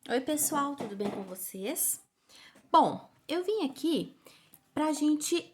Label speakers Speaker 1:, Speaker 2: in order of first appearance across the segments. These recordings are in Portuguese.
Speaker 1: Oi, pessoal, tudo bem com vocês? Bom, eu vim aqui para a gente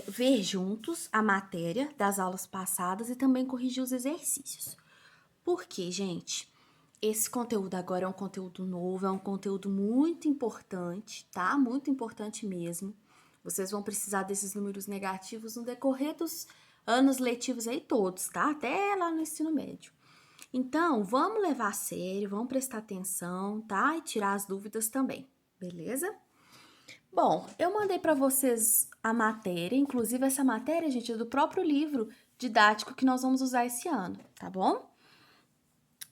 Speaker 1: ver juntos a matéria das aulas passadas e também corrigir os exercícios. Por quê, gente? Esse conteúdo agora é um conteúdo novo, é um conteúdo muito importante, tá? Muito importante mesmo. Vocês vão precisar desses números negativos no decorrer dos anos letivos aí todos, tá? Até lá no ensino médio. Então, vamos levar a sério, vamos prestar atenção, tá? E tirar as dúvidas também, beleza? Bom, eu mandei para vocês a matéria, inclusive essa matéria, gente, é do próprio livro didático que nós vamos usar esse ano, tá bom?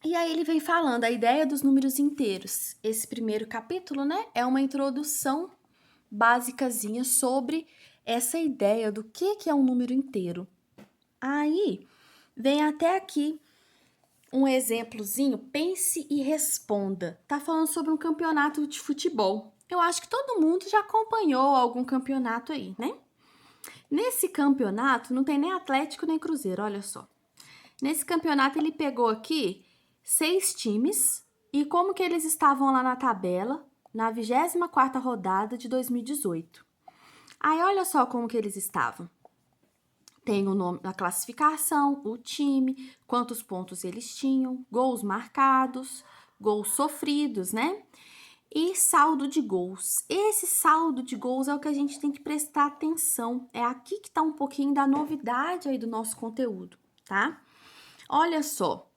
Speaker 1: E aí ele vem falando a ideia dos números inteiros. Esse primeiro capítulo, né, é uma introdução basicazinha sobre essa ideia do que é um número inteiro. Aí vem até aqui um exemplozinho, pense e responda. Tá falando sobre um campeonato de futebol. Eu acho que todo mundo já acompanhou algum campeonato aí, né? Nesse campeonato não tem nem Atlético nem Cruzeiro, olha só. Nesse campeonato ele pegou aqui 6 times e como que eles estavam lá na tabela na 24ª rodada de 2018. Aí olha só como que eles estavam. Tem o nome da classificação, o time, quantos pontos eles tinham, gols marcados, gols sofridos, né? E saldo de gols. Esse saldo de gols é o que a gente tem que prestar atenção. É aqui que tá um pouquinho da novidade aí do nosso conteúdo, tá? Olha só.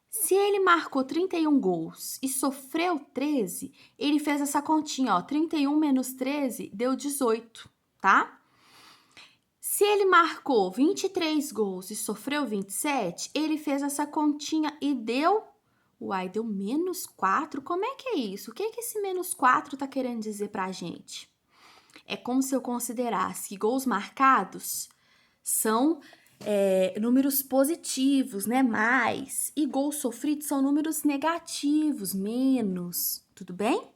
Speaker 1: Se ele marcou 31 gols e sofreu 13, ele fez essa continha, ó. 31 menos 13 deu 18, tá? Se ele marcou 23 gols e sofreu 27, ele fez essa continha e deu... Uai, deu menos 4? Como é que é isso? O que esse menos 4 tá querendo dizer pra gente? É como se eu considerasse que gols marcados são números positivos, né? Mais. E gols sofridos são números negativos, menos. Tudo bem?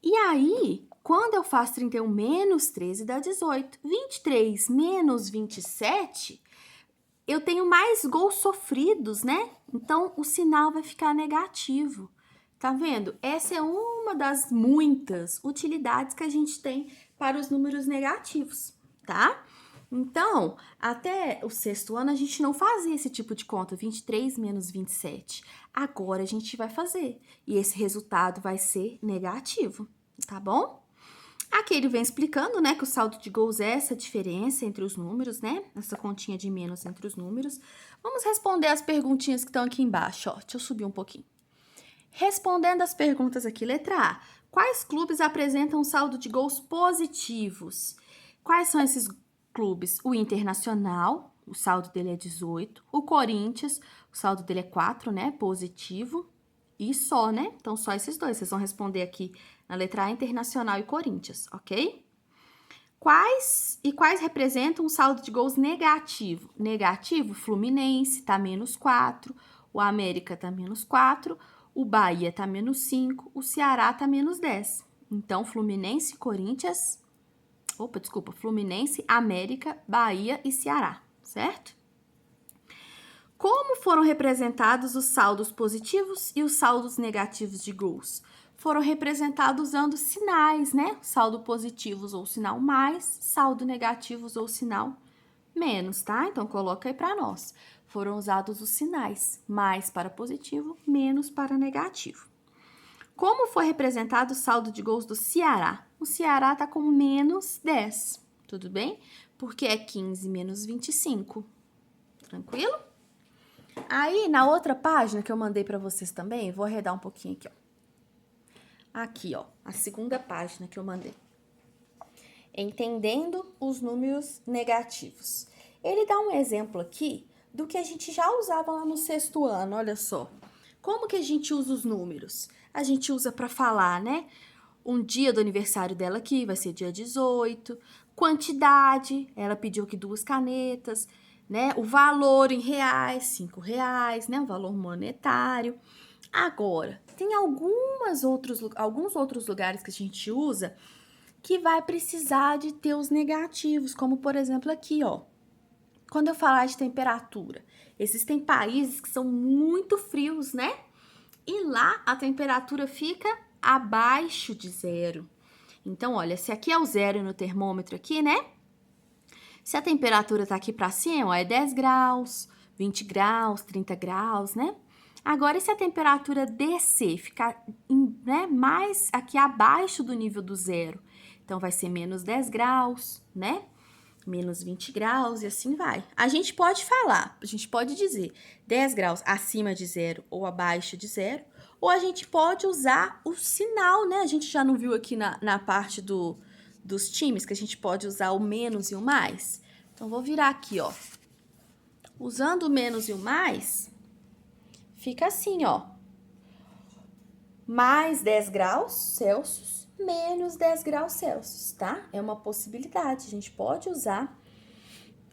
Speaker 1: E aí, quando eu faço 31 menos 13 dá 18. 23 menos 27, eu tenho mais gols sofridos, né? Então, o sinal vai ficar negativo. Tá vendo? Essa é uma das muitas utilidades que a gente tem para os números negativos, tá? Então, até o sexto ano a gente não fazia esse tipo de conta, 23 menos 27. Agora a gente vai fazer. E esse resultado vai ser negativo, tá bom? Aqui ele vem explicando, né, que o saldo de gols é essa diferença entre os números, né? Essa continha de menos entre os números. Vamos responder as perguntinhas que estão aqui embaixo, ó. Deixa eu subir um pouquinho. Respondendo as perguntas aqui, letra A. Quais clubes apresentam saldo de gols positivos? Quais são esses clubes? O Internacional, o saldo dele é 18. O Corinthians, o saldo dele é 4, né? Positivo. E só, né? Então, só esses dois. Vocês vão responder aqui na letra A, Internacional e Corinthians, ok? Quais representam um saldo de gols negativo? Negativo, Fluminense tá menos 4, o América tá menos 4, o Bahia tá menos 5, o Ceará tá menos 10. Então, Fluminense, Corinthians, Fluminense, América, Bahia e Ceará, certo? Como foram representados os saldos positivos e os saldos negativos de gols? Foram representados usando sinais, né? Saldo positivo usou o sinal mais, saldo negativo usou o sinal menos, tá? Então, coloca aí para nós. Foram usados os sinais, mais para positivo, menos para negativo. Como foi representado o saldo de gols do Ceará? O Ceará tá com menos 10, tudo bem? Porque é 15 menos 25, tranquilo? Aí, na outra página que eu mandei para vocês também, vou arredar um pouquinho aqui, ó. Aqui, ó, a segunda página que eu mandei. Entendendo os números negativos. Ele dá um exemplo aqui do que a gente já usava lá no sexto ano, olha só. Como que a gente usa os números? A gente usa para falar, né? Um dia do aniversário dela aqui vai ser dia 18. Quantidade, ela pediu aqui 2 canetas, né? O valor em reais, 5 reais, né? O valor monetário. Agora, tem alguns outros lugares que a gente usa que vai precisar de ter os negativos, como por exemplo aqui, ó. Quando eu falar de temperatura, existem países que são muito frios, né? e lá a temperatura fica abaixo de zero. Então, olha, se aqui é o zero no termômetro aqui, né? Se a temperatura tá aqui para cima, ó, é 10 graus, 20 graus, 30 graus, né? Agora, e se a temperatura descer, ficar né, mais aqui abaixo do nível do zero? Então, vai ser menos 10 graus, né? Menos 20 graus e assim vai. A gente pode falar, a gente pode dizer 10 graus acima de zero ou abaixo de zero, ou a gente pode usar o sinal, né? A gente já não viu aqui na parte dos times que a gente pode usar o menos e o mais? Então, vou virar aqui, ó. Usando o menos e o mais, fica assim, ó. Mais 10 graus Celsius, menos 10 graus Celsius, tá? É uma possibilidade, a gente pode usar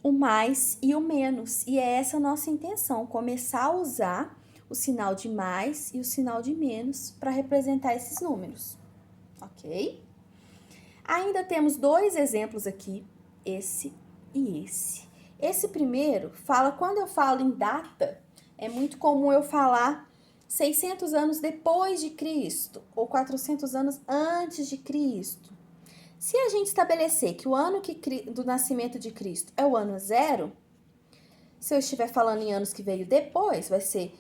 Speaker 1: o mais e o menos. E é essa a nossa intenção, começar a usar o sinal de mais e o sinal de menos para representar esses números, ok? Ainda temos dois exemplos aqui, esse e esse. Esse primeiro fala, quando eu falo em data, é muito comum eu falar 600 anos depois de Cristo ou 400 anos antes de Cristo. Se a gente estabelecer que o ano do nascimento de Cristo é o ano zero, se eu estiver falando em anos que veio depois, vai ser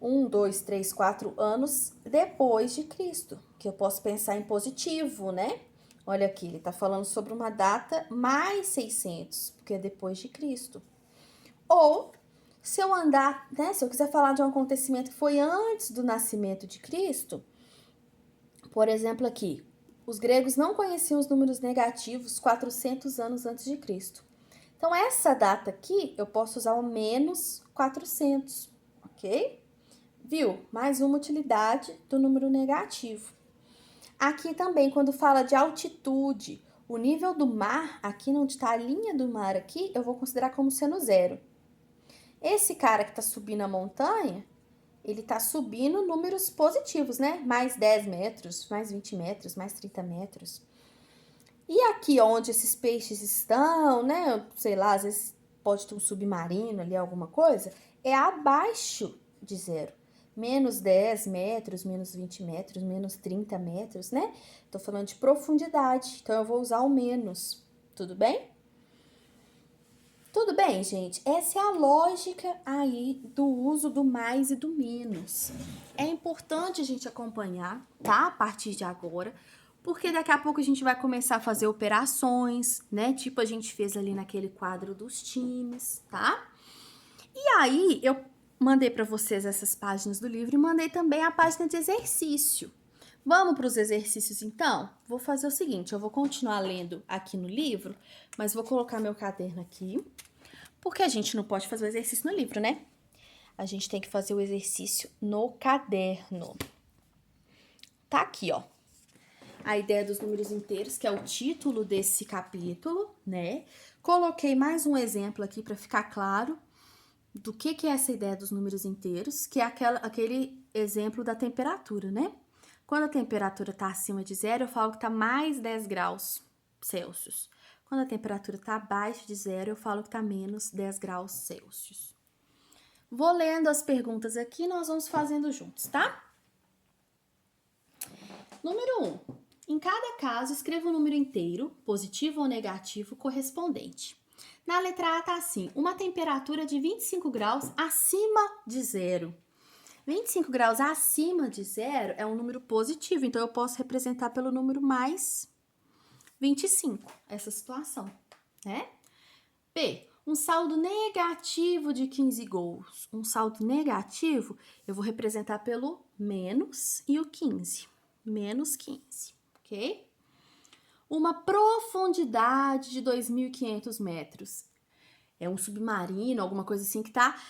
Speaker 1: 1, 2, 3, 4 anos depois de Cristo, que eu posso pensar em positivo, né? Olha aqui, ele está falando sobre uma data mais 600, porque é depois de Cristo. Ou, se eu andar, né? Se eu quiser falar de um acontecimento que foi antes do nascimento de Cristo, por exemplo aqui, os gregos não conheciam os números negativos 400 anos antes de Cristo. Então, essa data aqui, eu posso usar o menos 400, ok? Viu? Mais uma utilidade do número negativo. Aqui também, quando fala de altitude, o nível do mar, aqui onde está a linha do mar aqui, eu vou considerar como sendo zero. Esse cara que está subindo a montanha, ele está subindo números positivos, né? Mais 10 metros, mais 20 metros, mais 30 metros. E aqui onde esses peixes estão, né? Sei lá, às vezes pode ter um submarino ali, alguma coisa, é abaixo de zero. Menos 10 metros, menos 20 metros, menos 30 metros, né? Tô falando de profundidade, então eu vou usar o menos, tudo bem? Tudo bem, gente? Essa é a lógica aí do uso do mais e do menos. É importante a gente acompanhar, tá? A partir de agora, porque daqui a pouco a gente vai começar a fazer operações, né? Tipo a gente fez ali naquele quadro dos times, tá? E aí, eu mandei para vocês essas páginas do livro e mandei também a página de exercício. Vamos para os exercícios, então? Vou fazer o seguinte, eu vou continuar lendo aqui no livro, mas vou colocar meu caderno aqui, porque a gente não pode fazer o exercício no livro, né? A gente tem que fazer o exercício no caderno. Tá aqui, ó. A ideia dos números inteiros, que é o título desse capítulo, né? Coloquei mais um exemplo aqui para ficar claro do que é essa ideia dos números inteiros, que é aquele exemplo da temperatura, né? Quando a temperatura está acima de zero, eu falo que está mais 10 graus Celsius. Quando a temperatura está abaixo de zero, eu falo que está menos 10 graus Celsius. Vou lendo as perguntas aqui, nós vamos fazendo juntos, tá? Número 1. Em cada caso, escreva um número inteiro, positivo ou negativo, correspondente. Na letra A tá assim, uma temperatura de 25 graus acima de zero. 25 graus acima de zero é um número positivo, então eu posso representar pelo número mais 25, essa situação, né? B, um saldo negativo de 15 gols. Um saldo negativo, eu vou representar pelo menos e o 15. Menos 15, ok? Uma profundidade de 2.500 metros. É um submarino, alguma coisa assim que tá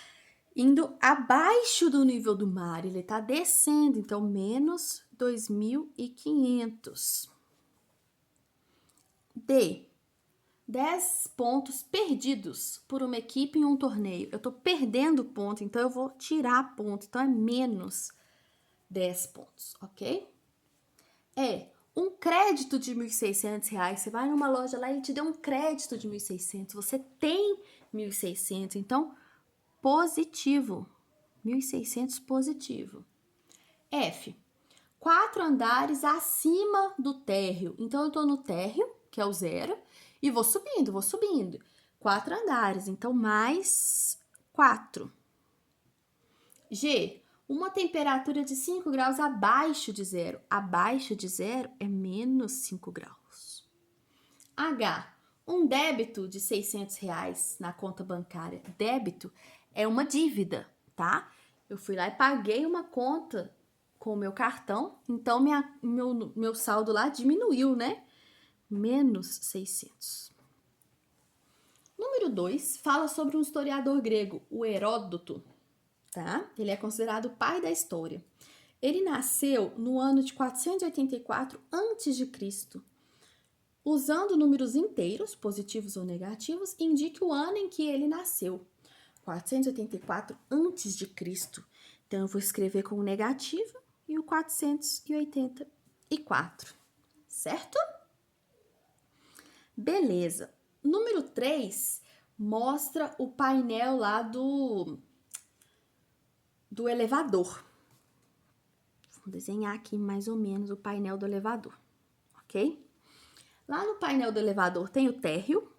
Speaker 1: indo abaixo do nível do mar. Ele tá descendo, então menos 2.500. D. 10 pontos perdidos por uma equipe em um torneio. Eu tô perdendo ponto, então eu vou tirar ponto. Então é menos 10 pontos, ok? É um crédito de R$1.600. Você vai numa loja lá e te deu um crédito de 1.600. Você tem 1.600, então positivo. 1.600 positivo. F. 4 andares acima do térreo. Então, eu tô no térreo, que é o 0, e vou subindo. 4 andares, então mais 4. G. Uma temperatura de 5 graus abaixo de 0. Abaixo de 0 é menos 5 graus. H. Um débito de R$ 600 na conta bancária. Débito é uma dívida, tá? Eu fui lá e paguei uma conta com o meu cartão, então meu saldo lá diminuiu, né? Menos 600. Número 2 fala sobre um historiador grego, o Heródoto, tá? Ele é considerado o pai da história. Ele nasceu no ano de 484 a.C. Usando números inteiros, positivos ou negativos, indique o ano em que ele nasceu. 484 a.C. Então, eu vou escrever com o negativo e o 484, certo? Beleza. Número 3 mostra o painel lá do elevador. Vou desenhar aqui mais ou menos o painel do elevador, ok? Lá no painel do elevador tem o térreo.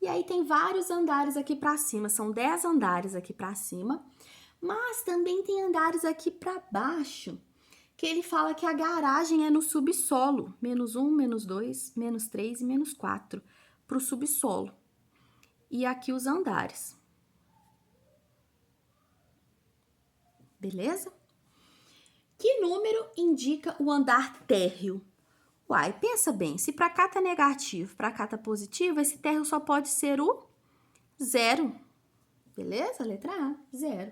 Speaker 1: E aí tem vários andares aqui para cima, são 10 andares aqui para cima, mas também tem andares aqui para baixo, que ele fala que a garagem é no subsolo, -1, -2, -3 e -4, para o subsolo. E aqui os andares. Beleza? Que número indica o andar térreo? Uai, pensa bem, se para cá tá negativo, para cá tá positivo, esse térreo só pode ser o 0. Beleza? Letra A, 0.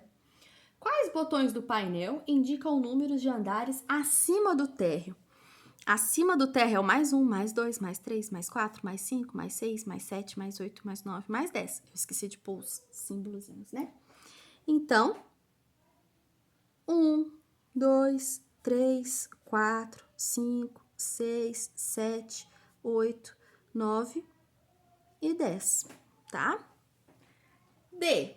Speaker 1: Quais botões do painel indicam números de andares acima do térreo? Acima do térreo é o +1, +2, +3, +4, +5, +6, +7, +8, +9, +10. Eu esqueci de pôr os símbolozinhos, né? Então, 1, 2, 3, 4, 5, 6, 7, 8, 9 e 10, tá? D.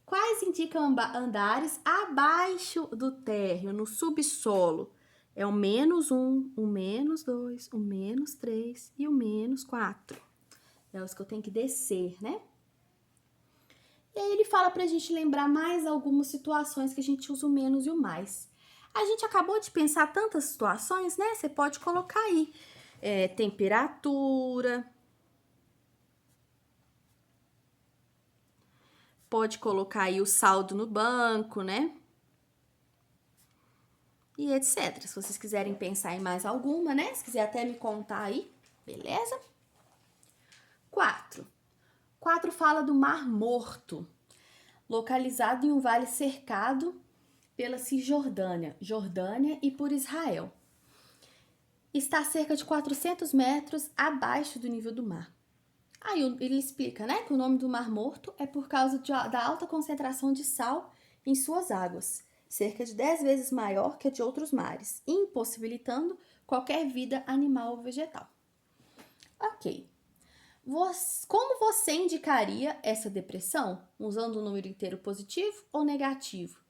Speaker 1: Quais indicam andares abaixo do térreo, no subsolo? É o -1, o -2, o -3 e o -4. É os que eu tenho que descer, né? E aí ele fala pra gente lembrar mais algumas situações que a gente usa o menos e o mais. A gente acabou de pensar tantas situações, né? Você pode colocar aí temperatura, pode colocar aí o saldo no banco, né? E etc. Se vocês quiserem pensar em mais alguma, né? Se quiser até me contar aí, beleza? 4. 4 fala do Mar Morto, localizado em um vale cercado pela Cisjordânia, Jordânia e por Israel. Está a cerca de 400 metros abaixo do nível do mar. Aí ele explica, né, que o nome do Mar Morto é por causa da alta concentração de sal em suas águas, cerca de 10 vezes maior que a de outros mares, impossibilitando qualquer vida animal ou vegetal. Ok. Como você indicaria essa depressão? Usando o número inteiro positivo ou negativo?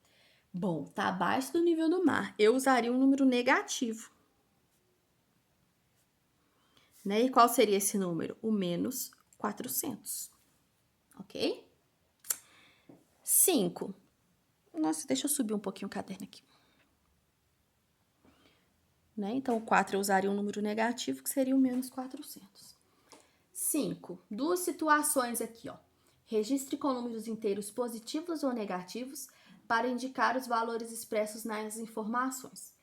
Speaker 1: Bom, tá abaixo do nível do mar. Eu usaria um número negativo. Né? E qual seria esse número? O -400. Ok? 5. Nossa, deixa eu subir um pouquinho o caderno aqui. Né? Então, o 4 eu usaria um número negativo, que seria o -400. 5. Duas situações aqui, ó. Registre com números inteiros positivos ou negativos para indicar os valores expressos nas informações.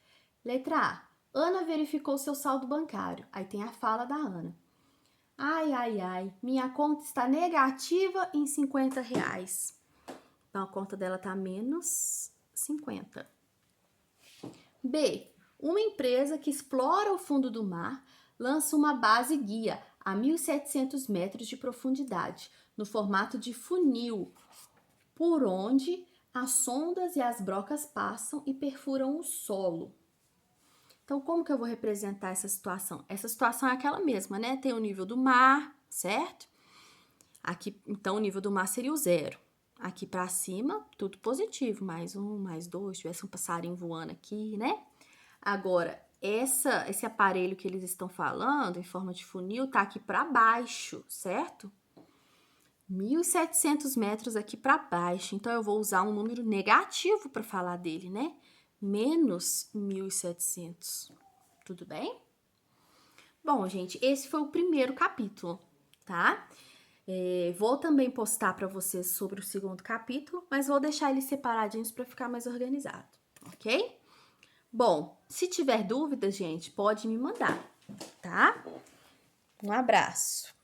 Speaker 1: Letra A. Ana verificou seu saldo bancário. Aí tem a fala da Ana. Ai, minha conta está negativa em R$ 50. Então, a conta dela tá -50. B. Uma empresa que explora o fundo do mar lança uma base guia a 1.700 metros de profundidade, no formato de funil, por onde as sondas e as brocas passam e perfuram o solo. Então, como que eu vou representar essa situação? Essa situação é aquela mesma, né? Tem o nível do mar, certo? Aqui, então, o nível do mar seria o 0. Aqui pra cima, tudo positivo. Mais um, mais dois, tivesse um passarinho voando aqui, né? Agora, esse aparelho que eles estão falando, em forma de funil, tá aqui pra baixo, certo? 1.700 metros aqui para baixo. Então, eu vou usar um número negativo para falar dele, né? Menos 1.700. Tudo bem? Bom, gente, esse foi o primeiro capítulo, tá? Vou também postar para vocês sobre o segundo capítulo, mas vou deixar eles separadinhos para ficar mais organizado, ok? Bom, se tiver dúvidas, gente, pode me mandar, tá? Um abraço.